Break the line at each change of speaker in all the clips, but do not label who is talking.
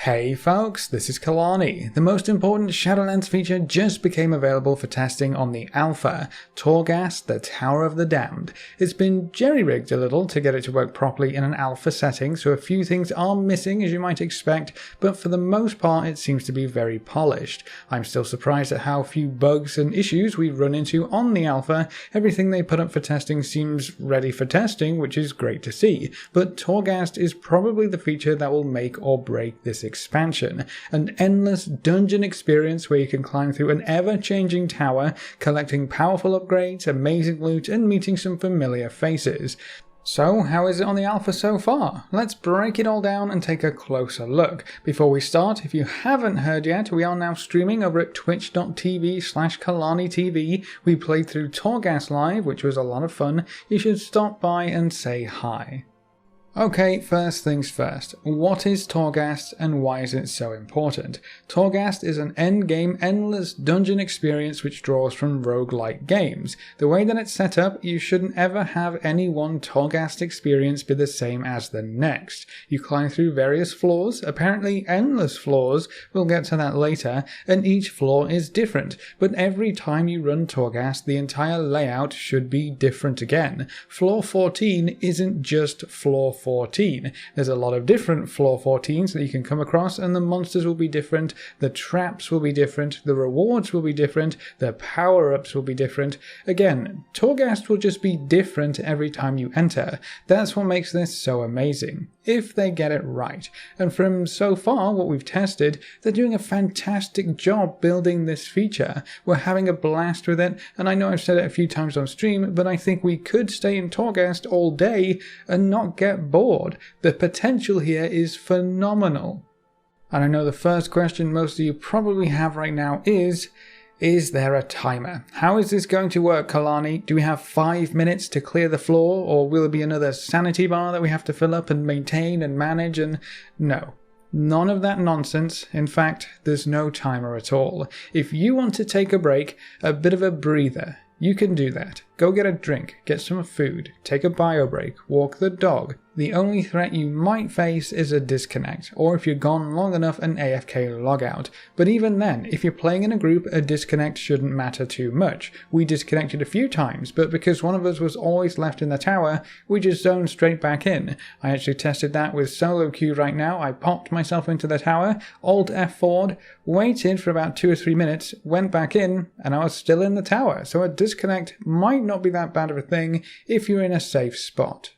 Hey folks, this is Kalani. The most important Shadowlands feature just became available for testing on the alpha, Torghast, the Tower of the Damned. It's been jerry-rigged a little to get it to work properly in an alpha setting, so a few things are missing as you might expect, but for the most part it seems to be very polished. I'm still surprised at how few bugs and issues we run into on the alpha. Everything they put up for testing seems ready for testing, which is great to see, but Torghast is probably the feature that will make or break this expansion, an endless dungeon experience where you can climb through an ever-changing tower, collecting powerful upgrades, amazing loot, and meeting some familiar faces. So, how is it on the alpha so far? Let's break it all down and take a closer look. Before we start, if you haven't heard yet, we are now streaming over at twitch.tv/KalaniTV. We played through Torghast live, which was a lot of fun. You should stop by and say hi. Okay, first things first. What is Torghast and why is it so important? Torghast is an endgame endless dungeon experience which draws from roguelike games. The way that it's set up, you shouldn't ever have any one Torghast experience be the same as the next. You climb through various floors, apparently endless floors, we'll get to that later, and each floor is different, but every time you run Torghast, the entire layout should be different again. Floor 14 isn't just floor 14. There's a lot of different floor 14s that you can come across, and the monsters will be different, the traps will be different, the rewards will be different, the power-ups will be different. Again, Torghast will just be different every time you enter. That's what makes this so amazing, if they get it right. And from so far what we've tested, they're doing a fantastic job building this feature. We're having a blast with it, and I know I've said it a few times on stream, but I think we could stay in Torghast all day and not get bored. The potential here is phenomenal. And I know the first question most of you probably have right now is there a timer? How is this going to work, Kalani? Do we have 5 minutes to clear the floor, or will it be another sanity bar that we have to fill up and maintain and manage? And no. None of that nonsense. In fact, there's no timer at all. If you want to take a break, a bit of a breather, you can do that. Go get a drink, get some food, take a bio break, walk the dog. The only threat you might face is a disconnect, or if you're gone long enough, an AFK logout. But even then, if you're playing in a group, a disconnect shouldn't matter too much. We disconnected a few times, but because one of us was always left in the tower, we just zoned straight back in. I actually tested that with solo queue right now. I popped myself into the tower, Alt F4'd, waited for about 2 or 3 minutes, went back in, and I was still in the tower. So a disconnect might not be that bad of a thing if you're in a safe spot.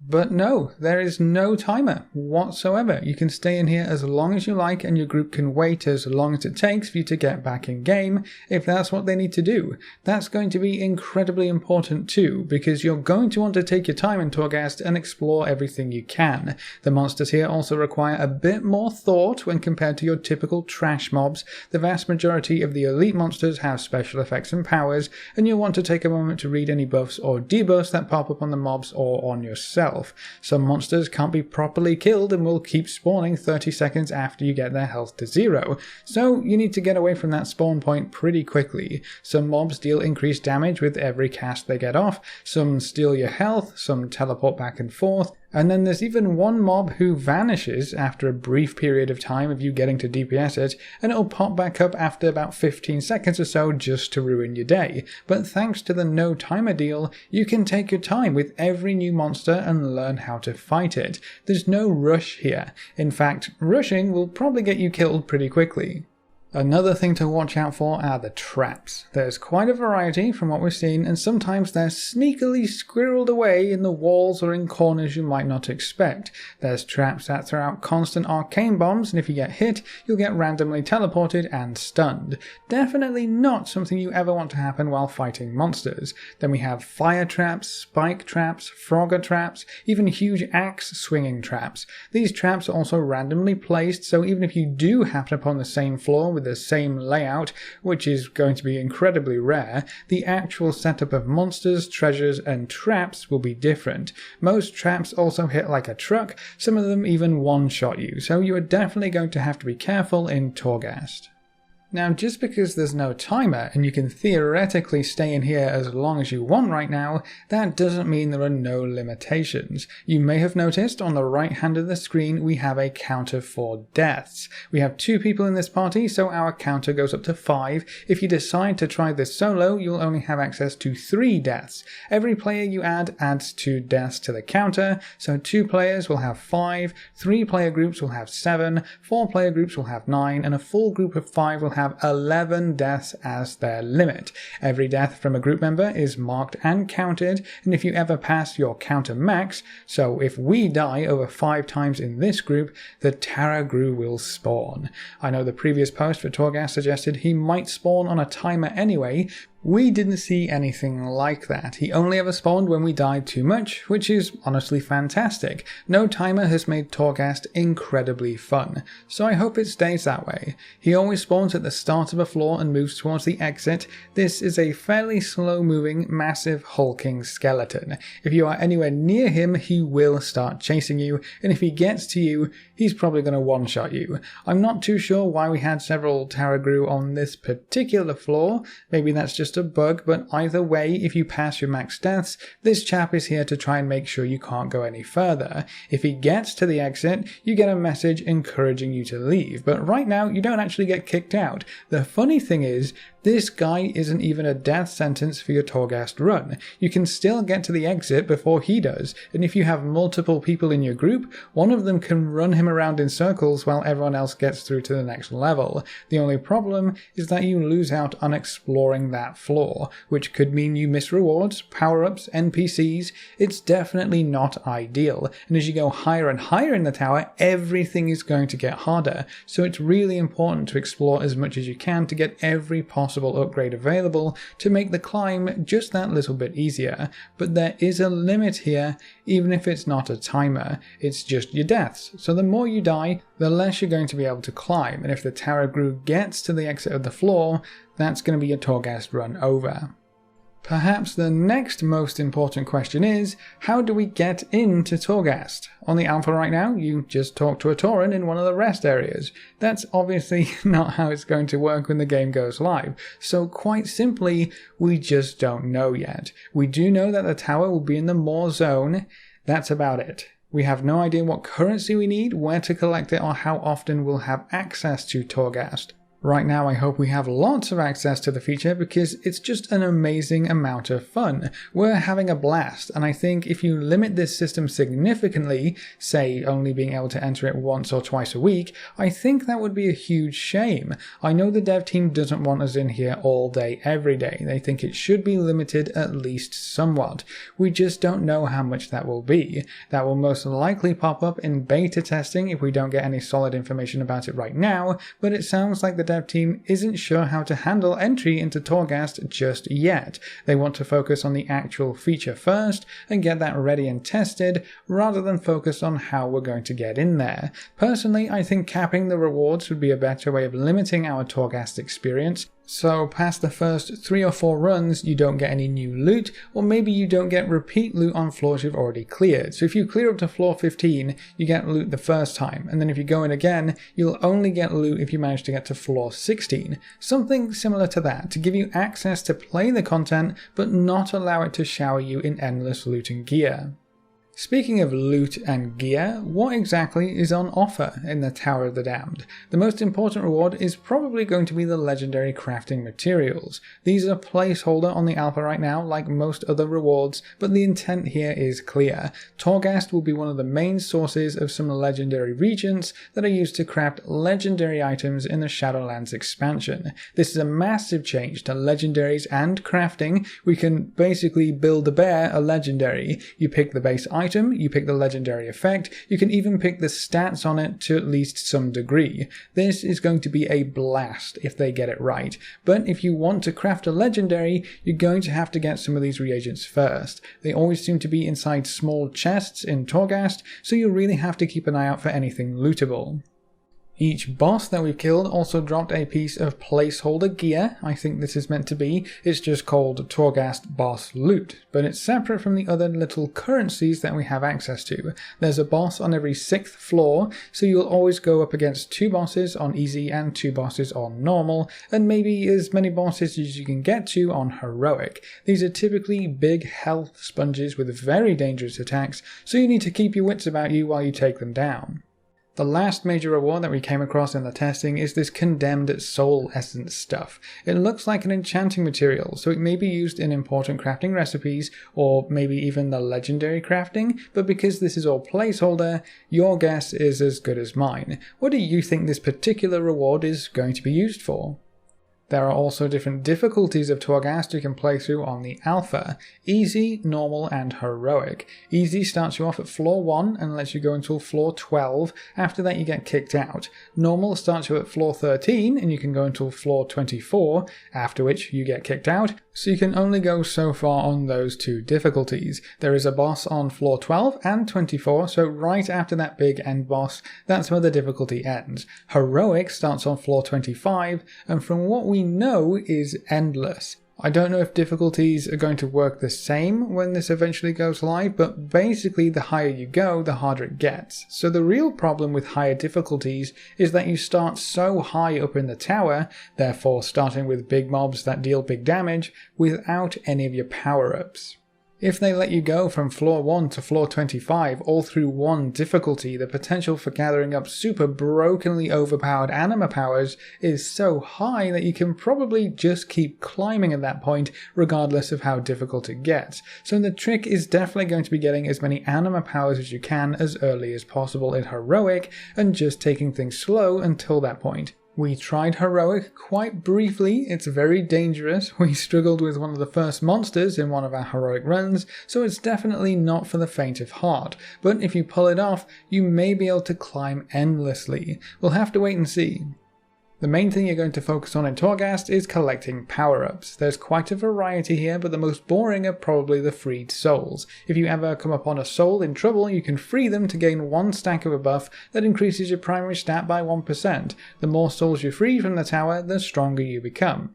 But no, there is no timer whatsoever. You can stay in here as long as you like, and your group can wait as long as it takes for you to get back in game if that's what they need to do. That's going to be incredibly important too, because you're going to want to take your time in Torghast and explore everything you can. The monsters here also require a bit more thought when compared to your typical trash mobs. The vast majority of the elite monsters have special effects and powers, and you'll want to take a moment to read any buffs or debuffs that pop up on the mobs or on yourself. Some monsters can't be properly killed and will keep spawning 30 seconds after you get their health to 0, so you need to get away from that spawn point pretty quickly. Some mobs deal increased damage with every cast they get off, some steal your health, some teleport back and forth, and then there's even one mob who vanishes after a brief period of time of you getting to DPS it, and it'll pop back up after about 15 seconds or so just to ruin your day. But thanks to the no timer deal, you can take your time with every new monster and learn how to fight it. There's no rush here. In fact, rushing will probably get you killed pretty quickly. Another thing to watch out for are the traps. There's quite a variety from what we've seen, and sometimes they're sneakily squirreled away in the walls or in corners you might not expect. There's traps that throw out constant arcane bombs, and if you get hit, you'll get randomly teleported and stunned. Definitely not something you ever want to happen while fighting monsters. Then we have fire traps, spike traps, frogger traps, even huge axe swinging traps. These traps are also randomly placed, so even if you do happen upon the same floor with the same layout, which is going to be incredibly rare, the actual setup of monsters, treasures, and traps will be different. Most traps also hit like a truck, some of them even one-shot you, so you are definitely going to have to be careful in Torghast. Now, just because there's no timer and you can theoretically stay in here as long as you want right now, that doesn't mean there are no limitations. You may have noticed on the right hand of the screen we have a counter for deaths. We have 2 people in this party, so our counter goes up to 5. If you decide to try this solo, you'll only have access to 3 deaths. Every player you add adds 2 deaths to the counter, so 2 players will have 5, 3 player groups will have 7, 4 player groups will have 9, and a full group of 5 will have 11 deaths as their limit. Every death from a group member is marked and counted, and if you ever pass your counter max, so if we die over 5 times in this group, the Tarragru will spawn. I know the previous post for Torghast suggested he might spawn on a timer anyway. We didn't see anything like that. He only ever spawned when we died too much, which is honestly fantastic. No timer has made Torghast incredibly fun, so I hope it stays that way. He always spawns at the start of a floor and moves towards the exit. This is a fairly slow-moving, massive, hulking skeleton. If you are anywhere near him, he will start chasing you, and if he gets to you, he's probably going to one-shot you. I'm not too sure why we had several Tarragru on this particular floor. Maybe that's just a bug, but either way, if you pass your max deaths, this chap is here to try and make sure you can't go any further. If he gets to the exit, you get a message encouraging you to leave, but right now you don't actually get kicked out. The funny thing is, this guy isn't even a death sentence for your Torghast run. You can still get to the exit before he does, and if you have multiple people in your group, one of them can run him around in circles while everyone else gets through to the next level. The only problem is that you lose out on exploring that floor, which could mean you miss rewards, power-ups, NPCs. It's definitely not ideal, and as you go higher and higher in the tower, everything is going to get harder, so it's really important to explore as much as you can to get every possible upgrade available to make the climb just that little bit easier. But there is a limit here, even if it's not a timer. It's just your deaths, so the more you die, the less you're going to be able to climb, and if the Tarragru gets to the exit of the floor, that's going to be your Torghast run over. Perhaps the next most important question is, how do we get into Torghast? On the alpha right now, you just talk to a Tauren in one of the rest areas. That's obviously not how it's going to work when the game goes live, so quite simply, we just don't know yet. We do know that the tower will be in the Moor zone. That's about it. We have no idea what currency we need, where to collect it, or how often we'll have access to Torghast. Right now I hope we have lots of access to the feature because it's just an amazing amount of fun. We're having a blast, and I think if you limit this system significantly, say only being able to enter it once or twice a week, I think that would be a huge shame. I know the dev team doesn't want us in here all day every day. They think it should be limited at least somewhat. We just don't know how much that will be. That will most likely pop up in beta testing if we don't get any solid information about it right now, but it sounds like the dev team isn't sure how to handle entry into Torghast just yet. They want to focus on the actual feature first and get that ready and tested rather than focus on how we're going to get in there. Personally, I think capping the rewards would be a better way of limiting our Torghast experience. So past the first 3 or 4 runs, you don't get any new loot, or maybe you don't get repeat loot on floors you've already cleared. So if you clear up to floor 15, you get loot the first time, and then if you go in again, you'll only get loot if you manage to get to floor 16. Something similar to that, to give you access to play the content, but not allow it to shower you in endless loot and gear. Speaking of loot and gear, what exactly is on offer in the Tower of the Damned? The most important reward is probably going to be the legendary crafting materials. These are placeholder on the alpha right now, like most other rewards, but the intent here is clear. Torghast will be one of the main sources of some legendary regents that are used to craft legendary items in the Shadowlands expansion. This is a massive change to legendaries and crafting. We can basically build a bear a legendary. You pick the base item, you pick the legendary effect, you can even pick the stats on it to at least some degree. This is going to be a blast if they get it right, but if you want to craft a legendary, you're going to have to get some of these reagents first. They always seem to be inside small chests in Torghast, so you really have to keep an eye out for anything lootable. Each boss that we've killed also dropped a piece of placeholder gear. I think this is meant to be. It's just called Torghast boss loot, but it's separate from the other little currencies that we have access to. There's a boss on every 6th floor, so you'll always go up against 2 bosses on easy and 2 bosses on normal, and maybe as many bosses as you can get to on heroic. These are typically big health sponges with very dangerous attacks, so you need to keep your wits about you while you take them down. The last major reward that we came across in the testing is this condemned soul essence stuff. It looks like an enchanting material, so it may be used in important crafting recipes, or maybe even the legendary crafting, but because this is all placeholder, your guess is as good as mine. What do you think this particular reward is going to be used for? There are also different difficulties of Torghast you can play through on the alpha: easy, normal, and heroic. Easy starts you off at floor 1 and lets you go until floor 12, after that you get kicked out. Normal starts you at floor 13 and you can go until floor 24, after which you get kicked out, so you can only go so far on those 2 difficulties. There is a boss on floor 12 and 24, so right after that big end boss, that's where the difficulty ends. Heroic starts on floor 25, and from what we know is endless. I don't know if difficulties are going to work the same when this eventually goes live, but basically the higher you go, the harder it gets. So the real problem with higher difficulties is that you start so high up in the tower, therefore starting with big mobs that deal big damage, without any of your power-ups. If they let you go from floor 1 to floor 25 all through one difficulty, the potential for gathering up super brokenly overpowered anima powers is so high that you can probably just keep climbing at that point regardless of how difficult it gets. So the trick is definitely going to be getting as many anima powers as you can as early as possible in heroic and just taking things slow until that point. We tried heroic quite briefly. It's very dangerous. We struggled with one of the first monsters in one of our heroic runs, so it's definitely not for the faint of heart. But if you pull it off, you may be able to climb endlessly. We'll have to wait and see. The main thing you're going to focus on in Torghast is collecting power-ups. There's quite a variety here, but the most boring are probably the freed souls. If you ever come upon a soul in trouble, you can free them to gain 1 stack of a buff that increases your primary stat by 1%. The more souls you free from the tower, the stronger you become.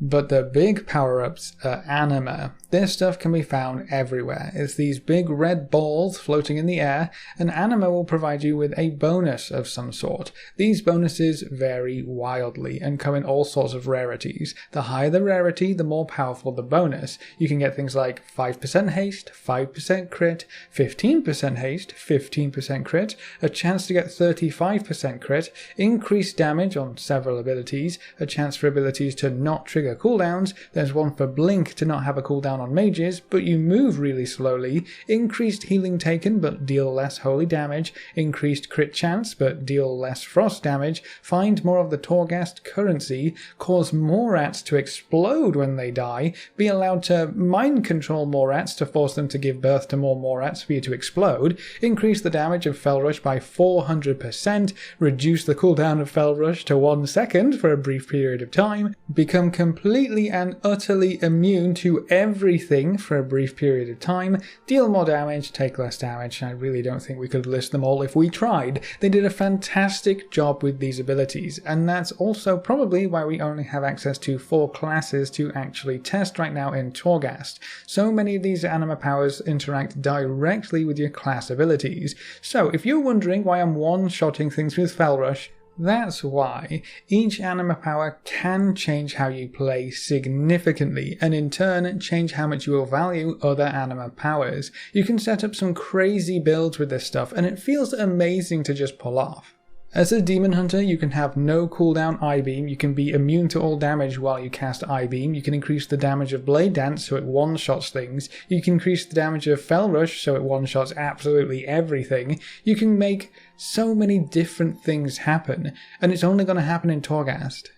But the big power-ups are anima. This stuff can be found everywhere. It's these big red balls floating in the air, and anima will provide you with a bonus of some sort. These bonuses vary wildly and come in all sorts of rarities. The higher the rarity, the more powerful the bonus. You can get things like 5% haste, 5% crit, 15% haste, 15% crit, a chance to get 35% crit, increased damage on several abilities, a chance for abilities to not trigger cooldowns, there's one for blink to not have a cooldown on mages, but you move really slowly, increased healing taken but deal less holy damage, increased crit chance but deal less frost damage, find more of the Torghast currency, cause more rats to explode when they die, be allowed to mind control more rats to force them to give birth to more rats for you to explode, increase the damage of Fel Rush by 400%, reduce the cooldown of Fel Rush to 1 second for a brief period of time, become completely and utterly immune to everything for a brief period of time, deal more damage, take less damage. I really don't think we could list them all if we tried. They did a fantastic job with these abilities, and that's also probably why we only have access to 4 classes to actually test right now in Torghast. So many of these anima powers interact directly with your class abilities. So if you're wondering why I'm one-shotting things with Fel Rush, that's why. Each anima power can change how you play significantly, and in turn change how much you will value other anima powers. You can set up some crazy builds with this stuff, and it feels amazing to just pull off. As a demon hunter, you can have no cooldown I-beam, you can be immune to all damage while you cast I-beam, you can increase the damage of Blade Dance so it one-shots things, you can increase the damage of Fel Rush so it one-shots absolutely everything, you can make so many different things happen, and it's only going to happen in Torghast.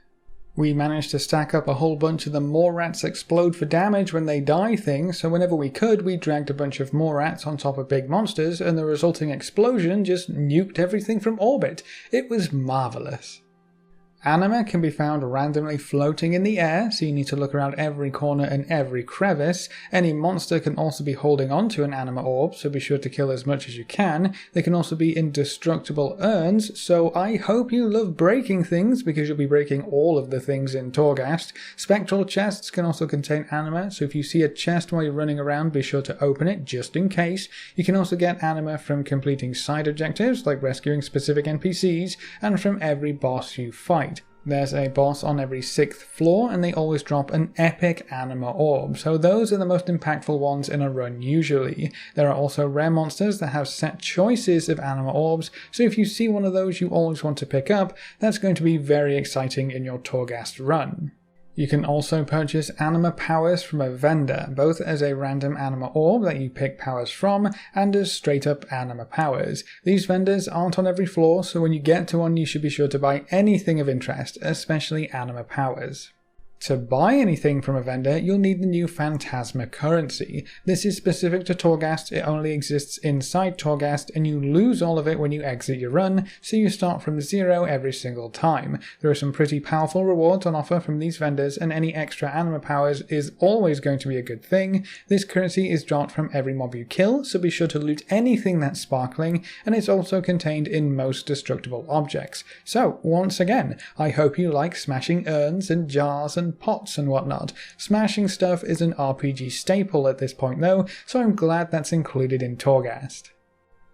We managed to stack up a whole bunch of the more rats explode for damage when they die thing, so whenever we could, we dragged a bunch of more rats on top of big monsters, and the resulting explosion just nuked everything from orbit. It was marvellous. Anima can be found randomly floating in the air, so you need to look around every corner and every crevice. Any monster can also be holding onto an anima orb, so be sure to kill as much as you can. They can also be indestructible urns, so I hope you love breaking things, because you'll be breaking all of the things in Torghast. Spectral chests can also contain anima, so if you see a chest while you're running around, be sure to open it just in case. You can also get anima from completing side objectives, like rescuing specific NPCs, and from every boss you fight. There's a boss on every 6th floor, and they always drop an epic anima orb, so those are the most impactful ones in a run usually. There are also rare monsters that have set choices of anima orbs, so if you see one of those you always want to pick up, that's going to be very exciting in your Torghast run. You can also purchase anima powers from a vendor, both as a random anima orb that you pick powers from, and as straight up anima powers. These vendors aren't on every floor, so when you get to one you should be sure to buy anything of interest, especially anima powers. To buy anything from a vendor, you'll need the new Phantasma currency. This is specific to Torghast, it only exists inside Torghast, and you lose all of it when you exit your run, so you start from 0 every single time. There are some pretty powerful rewards on offer from these vendors, and any extra anima powers is always going to be a good thing. This currency is dropped from every mob you kill, so be sure to loot anything that's sparkling, and it's also contained in most destructible objects. So, once again, I hope you like smashing urns and jars and pots and whatnot. Smashing stuff is an RPG staple at this point though, so I'm glad that's included in Torghast.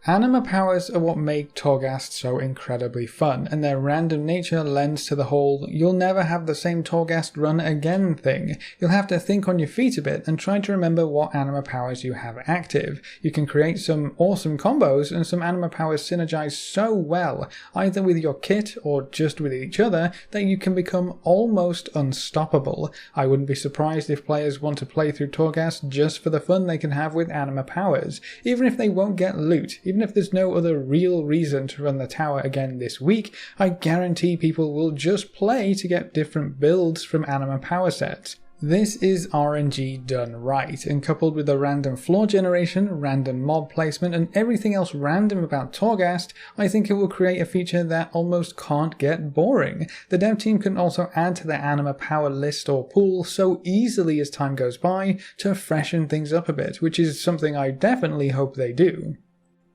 Anima powers are what make Torghast so incredibly fun, and their random nature lends to the whole "you'll never have the same Torghast run again" thing. You'll have to think on your feet a bit and try to remember what anima powers you have active. You can create some awesome combos, and some anima powers synergize so well, either with your kit or just with each other, that you can become almost unstoppable. I wouldn't be surprised if players want to play through Torghast just for the fun they can have with anima powers, even if they won't get loot. Even if there's no other real reason to run the tower again this week, I guarantee people will just play to get different builds from anima power sets. This is RNG done right, and coupled with the random floor generation, random mob placement, and everything else random about Torghast, I think it will create a feature that almost can't get boring. The dev team can also add to their anima power list or pool so easily as time goes by to freshen things up a bit, which is something I definitely hope they do.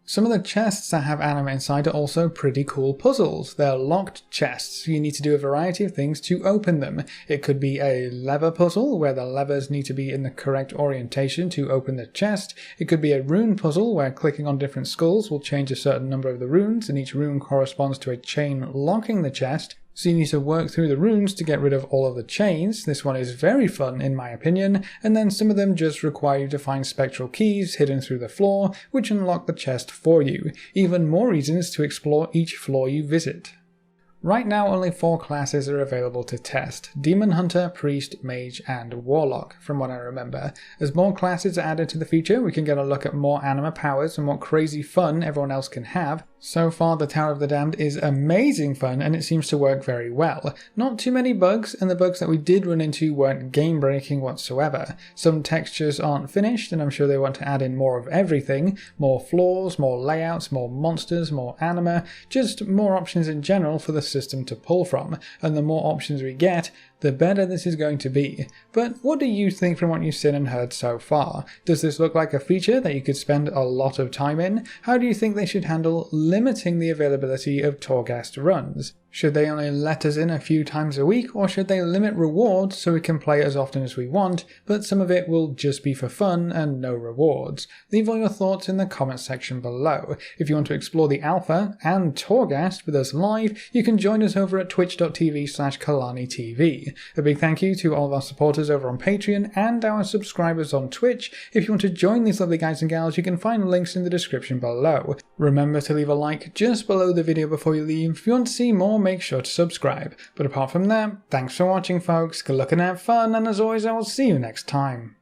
Some of the chests that have anima inside are also pretty cool puzzles. They're locked chests, so you need to do a variety of things to open them. It could be a lever puzzle, where the levers need to be in the correct orientation to open the chest. It could be a rune puzzle, where clicking on different skulls will change a certain number of the runes, and each rune corresponds to a chain locking the chest. So you need to work through the runes to get rid of all of the chains. This one is very fun in my opinion, and then some of them just require you to find spectral keys hidden through the floor, which unlock the chest for you. Even more reasons to explore each floor you visit. Right now only 4 classes are available to test: Demon Hunter, Priest, Mage, and Warlock, from what I remember. As more classes are added to the feature, we can get a look at more anima powers and what crazy fun everyone else can have. So far the Tower of the Damned is amazing fun, and it seems to work very well. Not too many bugs, and the bugs that we did run into weren't game breaking whatsoever. Some textures aren't finished, and I'm sure they want to add in more of everything. More floors, more layouts, more monsters, more anima, just more options in general for the system to pull from, and the more options we get, the better this is going to be. But what do you think from what you've seen and heard so far? Does this look like a feature that you could spend a lot of time in? How do you think they should handle limiting the availability of Torghast runs? Should they only let us in a few times a week, or should they limit rewards so we can play as often as we want, but some of it will just be for fun and no rewards? Leave all your thoughts in the comments section below. If you want to explore the alpha and Torghast with us live, you can join us over at twitch.tv/KalaniTV. A big thank you to all of our supporters over on Patreon and our subscribers on Twitch. If you want to join these lovely guys and gals, you can find links in the description below. Remember to leave a like just below the video before you leave. If you want to see more, make sure to subscribe. But apart from that, thanks for watching folks, good luck and have fun, and as always I will see you next time.